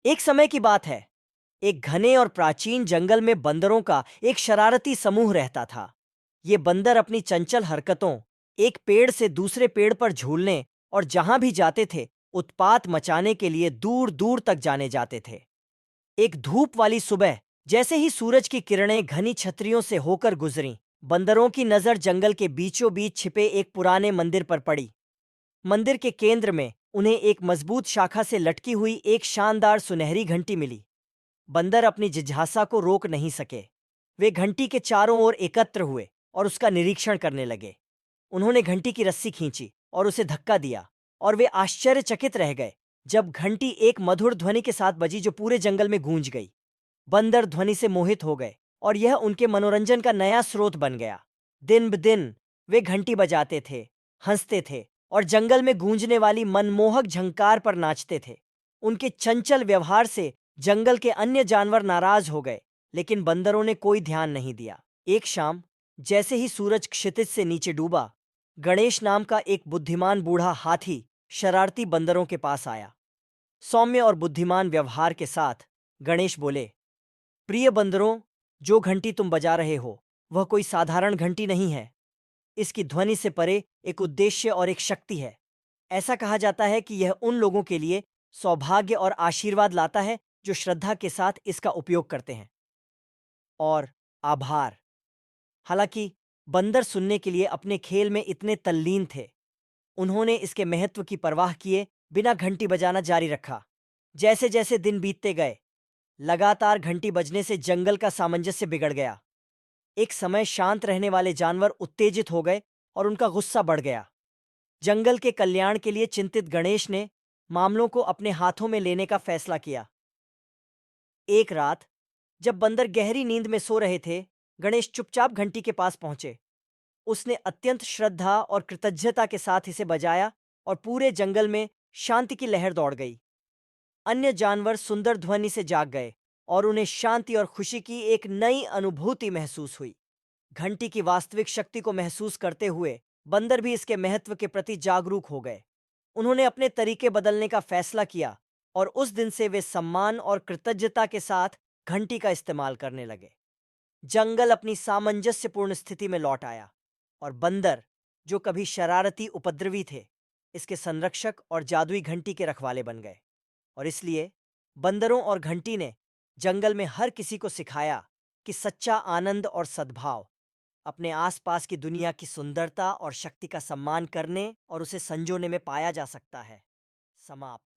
एक समय की बात है। एक घने और प्राचीन जंगल में बंदरों का एक शरारती समूह रहता था। ये बंदर अपनी चंचल हरकतों, एक पेड़ से दूसरे पेड़ पर झूलने और जहां भी जाते थे उत्पात मचाने के लिए दूर दूर तक जाने जाते थे। एक धूप वाली सुबह, जैसे ही सूरज की किरणें घनी छतरियों से होकर गुजरीं, बंदरों की नजर जंगल के बीचों बीच छिपे एक पुराने मंदिर पर पड़ी। मंदिर के केंद्र में उन्हें एक मजबूत शाखा से लटकी हुई एक शानदार सुनहरी घंटी मिली। बंदर अपनी जिज्ञासा को रोक नहीं सके। वे घंटी के चारों ओर एकत्र हुए और उसका निरीक्षण करने लगे। उन्होंने घंटी की रस्सी खींची और उसे धक्का दिया, और वे आश्चर्यचकित रह गए जब घंटी एक मधुर ध्वनि के साथ बजी जो पूरे जंगल में गूंज गई। बंदर ध्वनि से मोहित हो गए और यह उनके मनोरंजन का नया स्रोत बन गया। दिन ब दिन वे घंटी बजाते थे, हंसते थे और जंगल में गूंजने वाली मनमोहक झंकार पर नाचते थे। उनके चंचल व्यवहार से जंगल के अन्य जानवर नाराज हो गए, लेकिन बंदरों ने कोई ध्यान नहीं दिया। एक शाम, जैसे ही सूरज क्षितिज से नीचे डूबा, गणेश नाम का एक बुद्धिमान बूढ़ा हाथी शरारती बंदरों के पास आया। सौम्य और बुद्धिमान व्यवहार के साथ गणेश बोले, प्रिय बंदरों, जो घंटी तुम बजा रहे हो वह कोई साधारण घंटी नहीं है। इसकी ध्वनि से परे एक उद्देश्य और एक शक्ति है। ऐसा कहा जाता है कि यह उन लोगों के लिए सौभाग्य और आशीर्वाद लाता है जो श्रद्धा के साथ इसका उपयोग करते हैं। और आभार। हालांकि बंदर सुनने के लिए अपने खेल में इतने तल्लीन थे, उन्होंने इसके महत्व की परवाह किए बिना घंटी बजाना जारी रखा। जैसे जैसे दिन बीतते गए, लगातार घंटी बजने से जंगल का सामंजस्य बिगड़ गया। एक समय शांत रहने वाले जानवर उत्तेजित हो गए और उनका गुस्सा बढ़ गया। जंगल के कल्याण के लिए चिंतित गणेश ने मामलों को अपने हाथों में लेने का फैसला किया। एक रात, जब बंदर गहरी नींद में सो रहे थे, गणेश चुपचाप घंटी के पास पहुंचे। उसने अत्यंत श्रद्धा और कृतज्ञता के साथ इसे बजाया और पूरे जंगल में शांति की लहर दौड़ गई। अन्य जानवर सुंदर ध्वनि से जाग गए और उन्हें शांति और खुशी की एक नई अनुभूति महसूस हुई। घंटी की वास्तविक शक्ति को महसूस करते हुए बंदर भी इसके महत्व के प्रति जागरूक हो गए। उन्होंने अपने तरीके बदलने का फैसला किया और उस दिन से वे सम्मान और कृतज्ञता के साथ घंटी का इस्तेमाल करने लगे। जंगल अपनी सामंजस्यपूर्ण स्थिति में लौट आया और बंदर, जो कभी शरारती उपद्रवी थे, इसके संरक्षक और जादुई घंटी के रखवाले बन गए। और इसलिए बंदरों और घंटी ने जंगल में हर किसी को सिखाया कि सच्चा आनंद और सद्भाव अपने आसपास की दुनिया की सुंदरता और शक्ति का सम्मान करने और उसे संजोने में पाया जा सकता है। समाप्त।